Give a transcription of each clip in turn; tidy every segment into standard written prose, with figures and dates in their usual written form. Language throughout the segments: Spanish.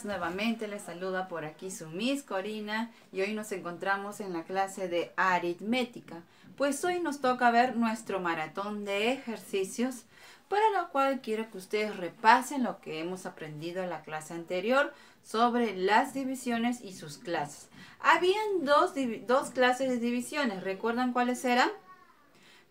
Nuevamente les saluda por aquí su Miss Corina y hoy nos encontramos en la clase de aritmética. Pues hoy nos toca ver nuestro maratón de ejercicios, para lo cual quiero que ustedes repasen lo que hemos aprendido en la clase anterior sobre las divisiones y sus clases. Habían dos clases de divisiones, ¿recuerdan cuáles eran?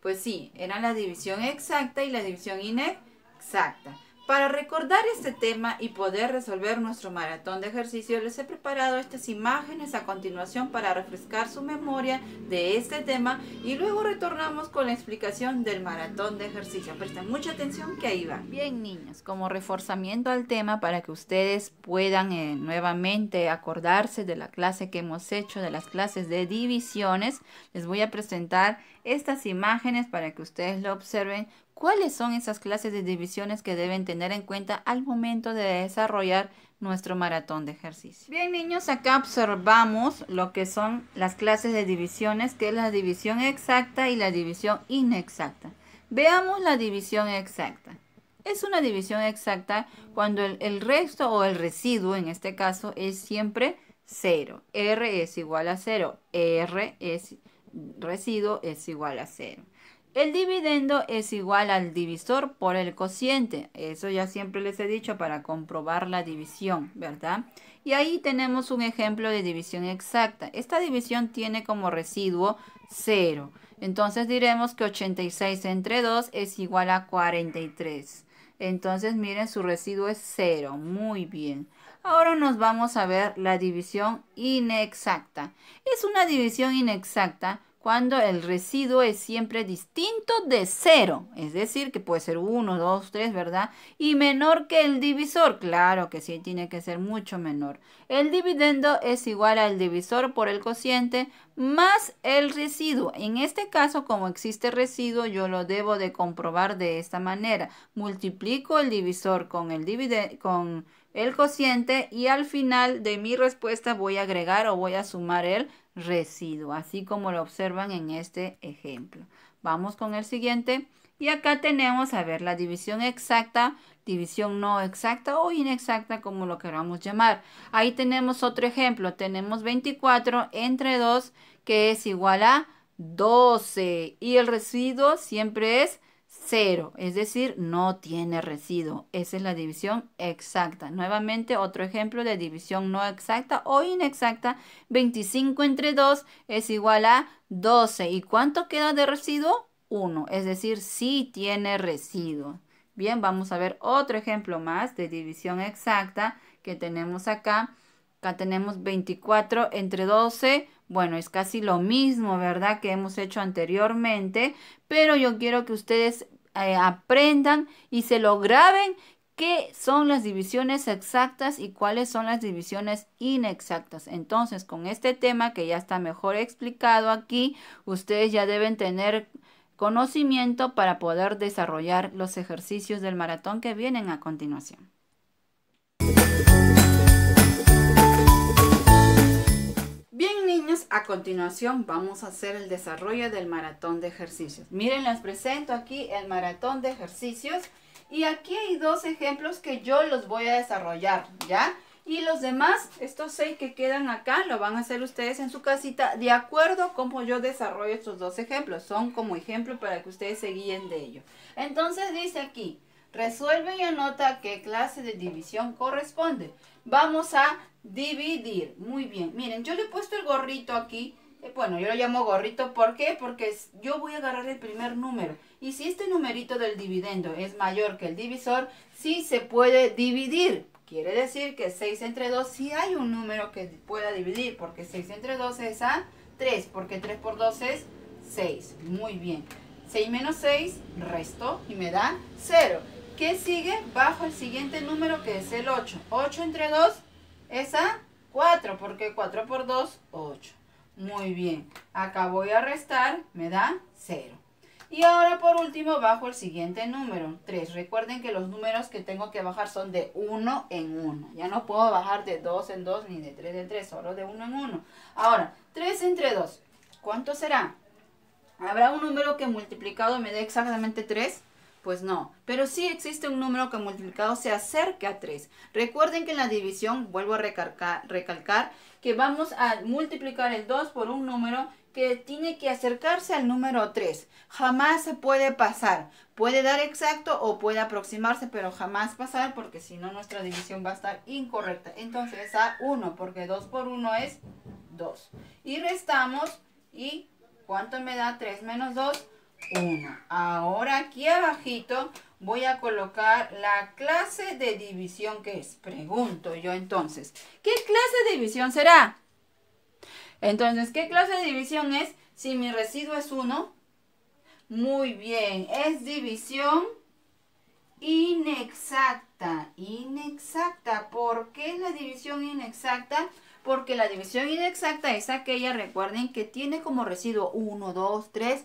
Pues sí, eran la división exacta y la división inexacta. Para recordar este tema y poder resolver nuestro maratón de ejercicios, les he preparado estas imágenes a continuación para refrescar su memoria de este tema y luego retornamos con la explicación del maratón de ejercicios. Presten mucha atención que ahí va. Bien, niños, como reforzamiento al tema para que ustedes puedan nuevamente acordarse de la clase que hemos hecho, de las clases de divisiones, les voy a presentar estas imágenes para que ustedes lo observen. ¿Cuáles son esas clases de divisiones que deben tener en cuenta al momento de desarrollar nuestro maratón de ejercicio? Bien, niños, acá observamos lo que son las clases de divisiones, que es la división exacta y la división inexacta. Veamos la división exacta. Es una división exacta cuando el resto o el residuo, en este caso, es siempre 0. R es igual a 0. R es residuo es igual a 0. El dividendo es igual al divisor por el cociente. Eso ya siempre les he dicho para comprobar la división, ¿verdad? Y ahí tenemos un ejemplo de división exacta. Esta división tiene como residuo 0. Entonces diremos que 86 entre 2 es igual a 43. Entonces miren, su residuo es 0. Muy bien. Ahora nos vamos a ver la división inexacta. Es una división inexacta cuando el residuo es siempre distinto de 0, es decir, que puede ser 1, 2, 3, ¿verdad? Y menor que el divisor, claro que sí, tiene que ser mucho menor. El dividendo es igual al divisor por el cociente más el residuo. En este caso, como existe residuo, yo lo debo de comprobar de esta manera. Multiplico el divisor con el cociente y al final de mi respuesta voy a agregar o voy a sumar el residuo, así como lo observan en este ejemplo. Vamos con el siguiente y acá tenemos, a ver, la división exacta, división no exacta o inexacta, como lo queramos llamar. Ahí tenemos otro ejemplo, tenemos 24 entre 2 que es igual a 12 y el residuo siempre es 0, es decir, no tiene residuo. Esa es la división exacta. Nuevamente, otro ejemplo de división no exacta o inexacta. 25 entre 2 es igual a 12. ¿Y cuánto queda de residuo? 1, es decir, sí tiene residuo. Bien, vamos a ver otro ejemplo más de división exacta que tenemos acá. Acá tenemos 24 entre 12. Bueno, es casi lo mismo, ¿verdad? Que hemos hecho anteriormente. Pero yo quiero que ustedes aprendan y se lo graben qué son las divisiones exactas y cuáles son las divisiones inexactas. Entonces, con este tema que ya está mejor explicado aquí, ustedes ya deben tener conocimiento para poder desarrollar los ejercicios del maratón que vienen a continuación. Bien, niños, a continuación vamos a hacer el desarrollo del maratón de ejercicios. Miren, les presento aquí el maratón de ejercicios y aquí hay dos ejemplos que yo los voy a desarrollar, ¿ya? Y los demás, estos 6 que quedan acá, lo van a hacer ustedes en su casita de acuerdo a cómo yo desarrollo estos dos ejemplos. Son como ejemplo para que ustedes se guíen de ello. Entonces dice aquí, resuelve y anota qué clase de división corresponde. Vamos a dividir. Muy bien. Miren, yo le he puesto el gorrito aquí. Bueno, yo lo llamo gorrito. ¿Por qué? Porque yo voy a agarrar el primer número. Y si este numerito del dividendo es mayor que el divisor, sí se puede dividir. Quiere decir que 6 entre 2 sí hay un número que pueda dividir. Porque 6 entre 2 es a 3. Porque 3 por 2 es 6. Muy bien. 6 menos 6, resto y me da 0. ¿Qué sigue? Bajo el siguiente número que es el 8. 8 entre 2 es a 4, porque 4 por 2, 8. Muy bien. Acá voy a restar, me da 0. Y ahora por último bajo el siguiente número, 3. Recuerden que los números que tengo que bajar son de 1 en 1. Ya no puedo bajar de 2 en 2 ni de 3 en 3, solo de 1 en 1. Ahora, 3 entre 2. ¿Cuánto será? ¿Habrá un número que multiplicado me dé exactamente 3? Pues no, pero sí existe un número que multiplicado se acerca a 3. Recuerden que en la división, vuelvo a recalcar que vamos a multiplicar el 2 por un número que tiene que acercarse al número 3. Jamás se puede pasar. Puede dar exacto o puede aproximarse, pero jamás pasar porque si no nuestra división va a estar incorrecta. Entonces a 1 porque 2 por 1 es 2. Y restamos y ¿cuánto me da 3 menos 2? 1. Ahora aquí abajito voy a colocar la clase de división que es. Pregunto yo entonces, ¿qué clase de división será? Entonces, ¿qué clase de división es? Si mi residuo es 1, muy bien, es división inexacta. Inexacta. ¿Por qué es la división inexacta? Porque la división inexacta es aquella, recuerden, que tiene como residuo 1, 2, 3,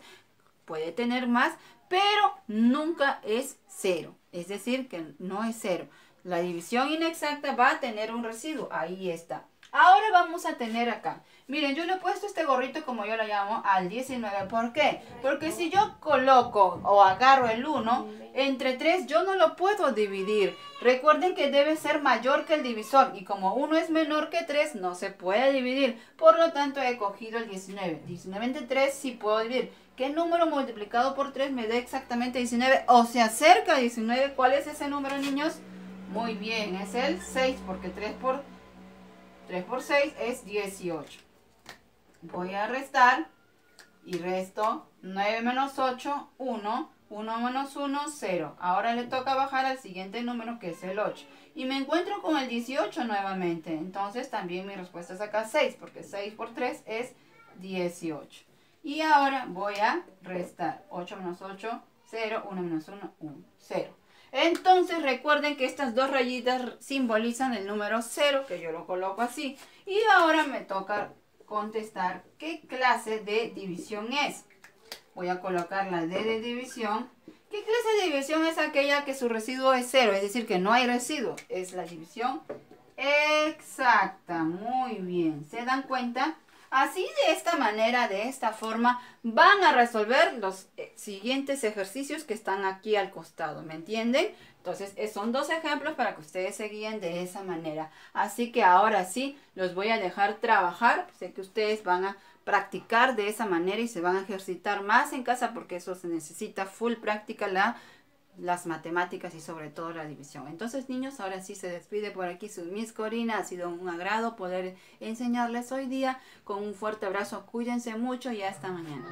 puede tener más, pero nunca es 0. Es decir, que no es 0. La división inexacta va a tener un residuo. Ahí está. Ahora vamos a tener acá. Miren, yo le he puesto este gorrito, como yo lo llamo, al 19. ¿Por qué? Porque si yo coloco o agarro el 1, entre 3 yo no lo puedo dividir. Recuerden que debe ser mayor que el divisor. Y como 1 es menor que 3, no se puede dividir. Por lo tanto, he cogido el 19. 19 entre 3 sí puedo dividir. ¿Qué número multiplicado por 3 me da exactamente 19? O se acerca a 19. ¿Cuál es ese número, niños? Muy bien, es el 6, porque 3 por 6 es 18. Voy a restar y resto 9 menos 8, 1. 1 menos 1, 0. Ahora le toca bajar al siguiente número que es el 8. Y me encuentro con el 18 nuevamente. Entonces también mi respuesta es acá 6, porque 6 por 3 es 18. Y ahora voy a restar 8 menos 8, 0. 1 menos 1, 1, 0. Entonces recuerden que estas dos rayitas simbolizan el número 0, que yo lo coloco así. Y ahora me toca contestar qué clase de división es. Voy a colocar la D de división. ¿Qué clase de división es aquella que su residuo es 0? Es decir, que no hay residuo. Es la división exacta. Muy bien. ¿Se dan cuenta? Así, de esta manera, de esta forma, van a resolver los siguientes ejercicios que están aquí al costado. ¿Me entienden? Entonces, son dos ejemplos para que ustedes se guíen de esa manera. Así que ahora sí, los voy a dejar trabajar. Sé que ustedes van a practicar de esa manera y se van a ejercitar más en casa porque eso se necesita full práctica, las matemáticas y sobre todo la división. Entonces, niños, ahora sí se despide por aquí su Miss Corina. Ha sido un agrado poder enseñarles hoy día. Con un fuerte abrazo, cuídense mucho y hasta mañana.